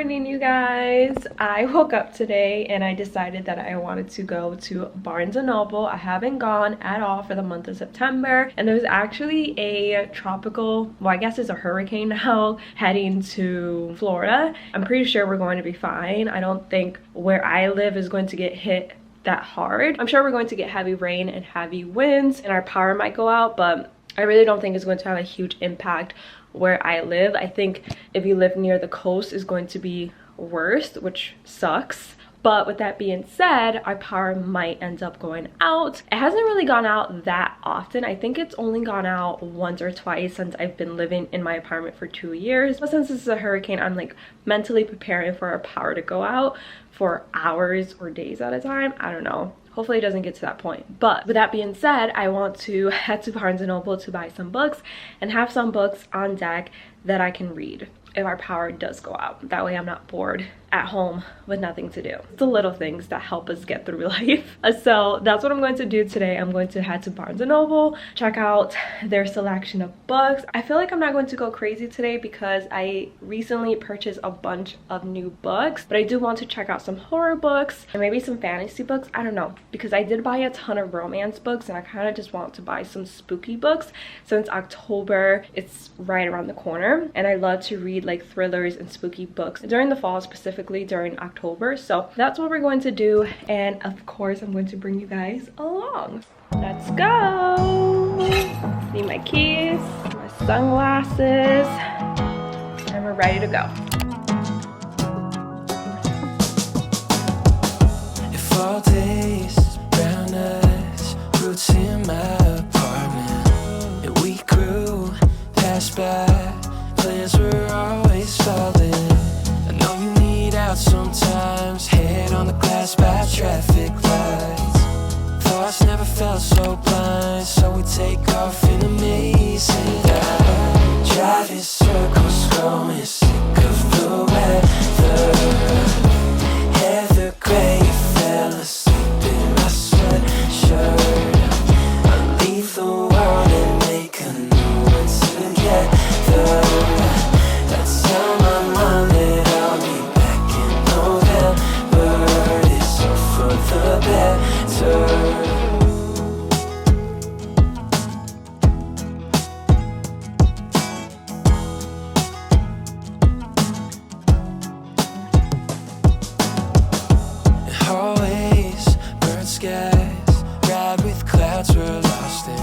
morning, you guys. I woke up today and I decided that I wanted to go to Barnes & Noble. I haven't gone at all for the month of September, and there's actually a tropical, well, I guess it's a hurricane now, heading to Florida. I'm pretty sure we're going to be fine. I don't think where I live is going to get hit that hard. I'm sure we're going to get heavy rain and heavy winds and our power might go out, but I really don't think it's going to have a huge impact where I live. I think if you live near the coast is going to be worse, which sucks. But with that being said, our power might end up going out. It hasn't really gone out that often. I think it's only gone out once or twice since I've been living in my apartment for 2 years. But since this is a hurricane, I'm like mentally preparing for our power to go out for hours or days at a time. I don't know. Hopefully it doesn't get to that point. But with that being said, I want to head to Barnes & Noble to buy some books and have some books on deck that I can read if our power does go out. That way I'm not bored at home with nothing to do. It's the little things that help us get through life. So that's what I'm going to do today. I'm going to head to Barnes & Noble, check out their selection of books. I feel like I'm not going to go crazy today because I recently purchased a bunch of new books, but I do want to check out some horror books and maybe some fantasy books. I don't know, because I did buy a ton of romance books and I kind of just want to buy some spooky books since October, it's right around the corner, and I love to read like thrillers and spooky books during the fall, specifically during October. So that's what we're going to do, and of course I'm going to bring you guys along. Let's go. Need my keys, my sunglasses, and we're ready to go. If all days, brown eyes, roots in my apartment, and we grew, passed by, plans were always falling. I know you need out sometimes, head on the glass by traffic lights. Thoughts never felt so blind, so we take off in amazing dive. Driving circles, growing sick of the weather. Heather gray, fell asleep in my sweatshirt. I leave the world and make a new one together. That's how my mind that I'll be back in November. It's all for the better. Hallways, burnt skies, ride with clouds we're lost in.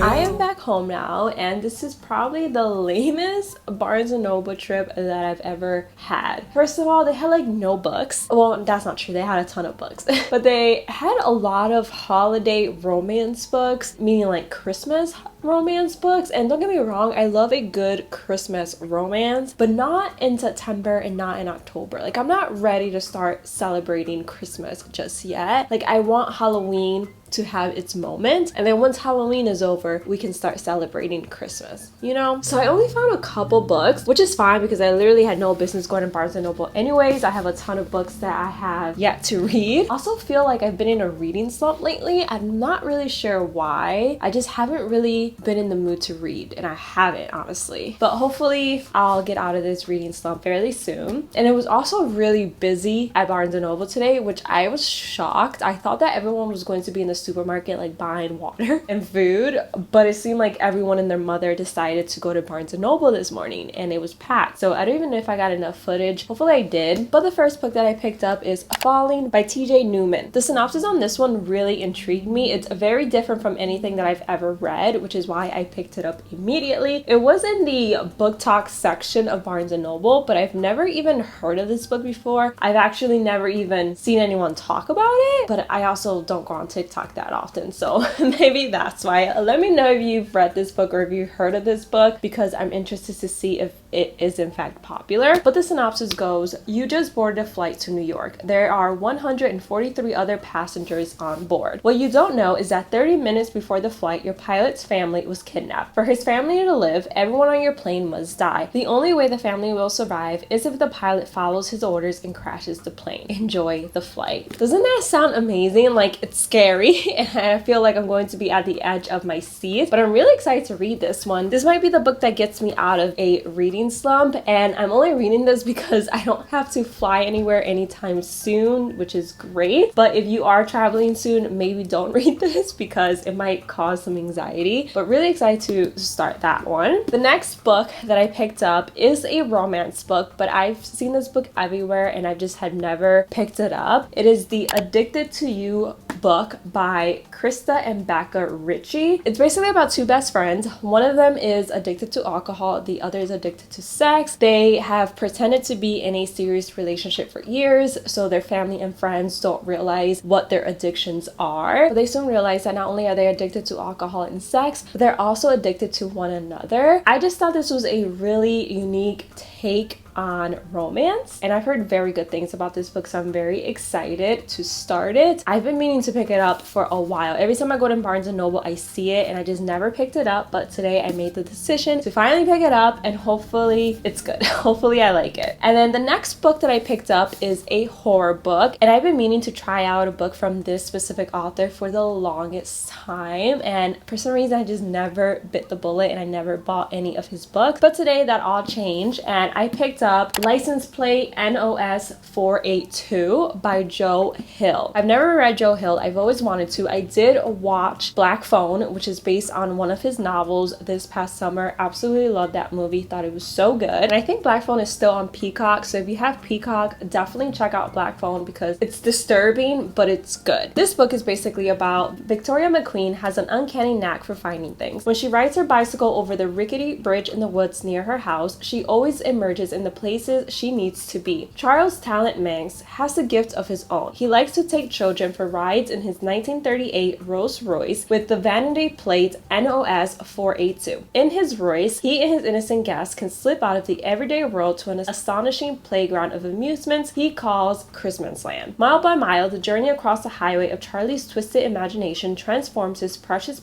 I am back home now, and this is probably the lamest Barnes & Noble trip that I've ever had. First of all, they had like no books. Well, that's not true. They had a ton of books. But they had a lot of holiday romance books, meaning like Christmas romance books. And don't get me wrong, I love a good Christmas romance, but not in September and not in October. Like, I'm not ready to start celebrating Christmas just yet. Like, I want Halloween to have its moment, and then once Halloween is over, we can start celebrating Christmas, you know? So I only found a couple books, which is fine because I literally had no business going to Barnes & Noble anyways. I have a ton of books that I have yet to read. I also feel like I've been in a reading slump lately. I'm not really sure why. I just haven't really been in the mood to read, and I haven't, honestly. But hopefully I'll get out of this reading slump fairly soon. And it was also really busy at Barnes & Noble today, which I was shocked. I thought that everyone was going to be in the supermarket like buying water and food, but it seemed like everyone and their mother decided to go to Barnes & Noble this morning, and it was packed. So I don't even know if I got enough footage. Hopefully I did. But the first book that I picked up is Falling by TJ Newman. The synopsis on this one really intrigued me. It's very different from anything that I've ever read, which is why I picked it up immediately. It was in the BookTok section of Barnes & Noble, but I've never even heard of this book before. I've actually never even seen anyone talk about it, but I also don't go on TikTok that often, so maybe that's why. Let me know if you've read this book or if you've heard of this book, because I'm interested to see if it is in fact popular. But the synopsis goes, you just boarded a flight to New York. There are 143 other passengers on board. What you don't know is that 30 minutes before the flight, your pilot's family was kidnapped. For his family to live, everyone on your plane must die. The only way the family will survive is if the pilot follows his orders and crashes the plane. Enjoy the flight. Doesn't that sound amazing? Like, it's scary and I feel like I'm going to be at the edge of my seat, but I'm really excited to read this one. This might be the book that gets me out of a reading reading slump, and I'm only reading this because I don't have to fly anywhere anytime soon, which is great. But if you are traveling soon, maybe don't read this because it might cause some anxiety. But really excited to start that one. The next book that I picked up is a romance book, but I've seen this book everywhere and I just had never picked it up. It is the Addicted to You book by Krista and Becca Ritchie. It's basically about two best friends. One of them is addicted to alcohol, the other is addicted to sex. They have pretended to be in a serious relationship for years, so their family and friends don't realize what their addictions are. But they soon realize that not only are they addicted to alcohol and sex, but they're also addicted to one another. I just thought this was a really unique take on romance, and I've heard very good things about this book, so I'm very excited to start it. I've been meaning to pick it up for a while. Every time I go to Barnes & Noble, I see it and I just never picked it up, but today I made the decision to finally pick it up and hopefully it's good. Hopefully I like it. And then the next book that I picked up is a horror book, and I've been meaning to try out a book from this specific author for the longest time, and for some reason I just never bit the bullet and I never bought any of his books. But today that all changed and I picked up License Plate NOS 482 by Joe Hill. I've never read Joe Hill. I've always wanted to. I did watch Black Phone, which is based on one of his novels, this past summer. Absolutely loved that movie. Thought it was so good. And I think Black Phone is still on Peacock, so if you have Peacock, definitely check out Black Phone because it's disturbing, but it's good. This book is basically about Victoria McQueen has an uncanny knack for finding things. When she rides her bicycle over the rickety bridge in the woods near her house, she always emerges in the places she needs to be. Charles Talent Manx has a gift of his own. He likes to take children for rides in his 1938 Rolls Royce with the vanity plate NOS 482. In his Royce, he and his innocent guests can slip out of the everyday world to an astonishing playground of amusements he calls Christmasland. Mile by mile, the journey across the highway of Charlie's twisted imagination transforms his precious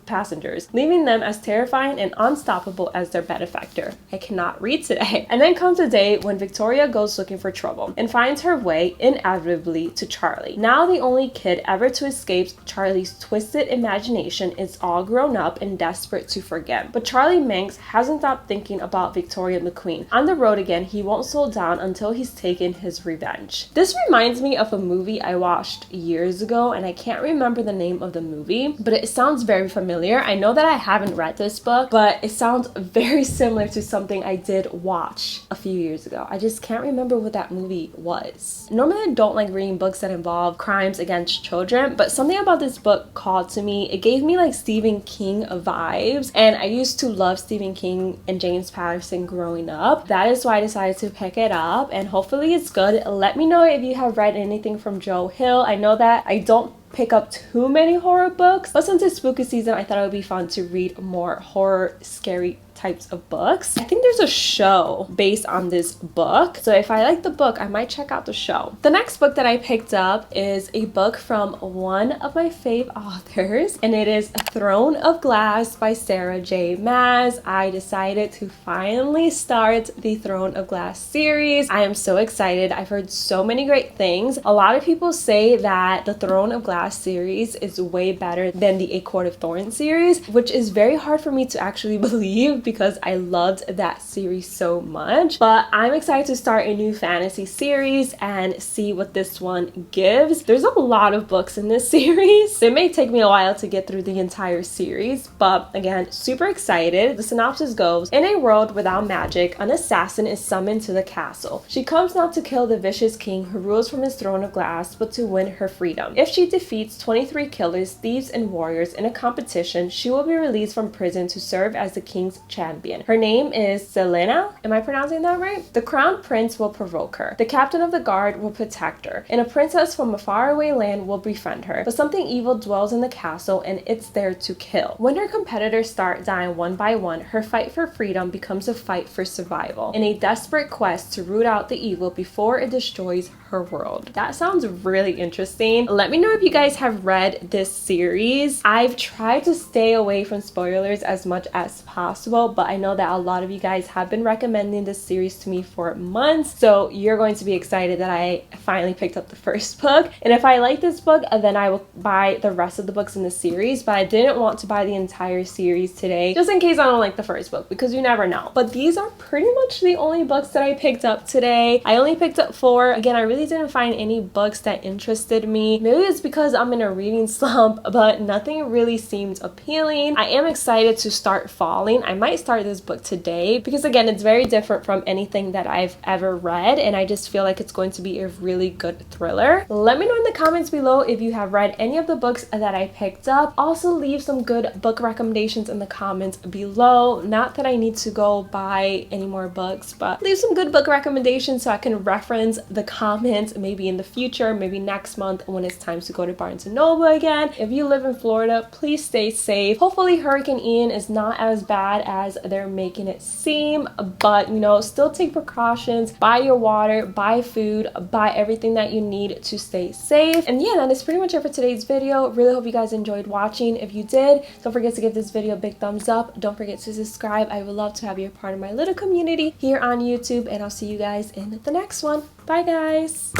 passengers, leaving them as terrifying and unstoppable as their benefactor. I cannot read today. And then comes a day when Victoria goes looking for trouble and finds her way inevitably to Charlie. Now the only kid ever to escape Charlie's twisted imagination is all grown up and desperate to forget. But Charlie Manx hasn't stopped thinking about Victoria McQueen. On the road again, he won't slow down until he's taken his revenge. This reminds me of a movie I watched years ago, and I can't remember the name of the movie, but it sounds very familiar. I know that I haven't read this book, but it sounds very similar to something I did watch a few years ago. I just can't remember what that movie was. Normally I don't like reading books that involve crimes against children, but something about this book called to me. It gave me like Stephen King vibes, and I used to love Stephen King and James Patterson growing up. That is why I decided to pick it up, and hopefully it's good. Let me know if you have read anything from Joe Hill. I know that I don't pick up too many horror books, but since it's spooky season, I thought it would be fun to read more horror, scary types of books. I think there's a show based on this book, so if I like the book, I might check out the show. The next book that I picked up is a book from one of my fave authors, and it is Throne of Glass by Sarah J. Maas. I decided to finally start the Throne of Glass series. I am so excited. I've heard so many great things. A lot of people say that the Throne of Glass series is way better than the A Court of Thorns series, which is very hard for me to actually believe because I loved that series so much. But I'm excited to start a new fantasy series and see what this one gives. There's a lot of books in this series. It may take me a while to get through the entire series, but again, super excited. The synopsis goes, in a world without magic, an assassin is summoned to the castle. She comes not to kill the vicious king who rules from his throne of glass, but to win her freedom. If she defeats 23 killers, thieves, and warriors in a competition, she will be released from prison to serve as the king's champion. Her name is Selena. Am I pronouncing that right? The crown prince will provoke her. The captain of the guard will protect her, and a princess from a faraway land will befriend her. But something evil dwells in the castle, and it's there to kill. When her competitors start dying one by one, her fight for freedom becomes a fight for survival, in a desperate quest to root out the evil before it destroys her world. That sounds really interesting. Let me know if you guys guys have read this series, I've tried to stay away from spoilers as much as possible, but I know that a lot of you guys have been recommending this series to me for months, so you're going to be excited that I finally picked up the first book. And if I like this book, then I will buy the rest of the books in the series, but I didn't want to buy the entire series today just in case I don't like the first book, because you never know. But these are pretty much the only books that I picked up today. I only picked up 4. Again, I really didn't find any books that interested me. Maybe it's because I'm in a reading slump, but nothing really seemed appealing. I am excited to start Falling. I might start this book today because again, it's very different from anything that I've ever read, and I just feel like it's going to be a really good thriller. Let me know in the comments below if you have read any of the books that I picked up. Also, leave some good book recommendations in the comments below. Not that I need to go buy any more books, but leave some good book recommendations so I can reference the comments maybe in the future, maybe next month when it's time to go to Barnes & Noble again. If you live in Florida, please stay safe. Hopefully Hurricane Ian is not as bad as they're making it seem, but you know, still take precautions. Buy your water, buy food, buy everything that you need to stay safe. And yeah, that is pretty much it for today's video. Really hope you guys enjoyed watching. If you did, don't forget to give this video a big thumbs up. Don't forget to subscribe. I would love to have you a part of my little community here on YouTube, and I'll see you guys in the next one. Bye guys.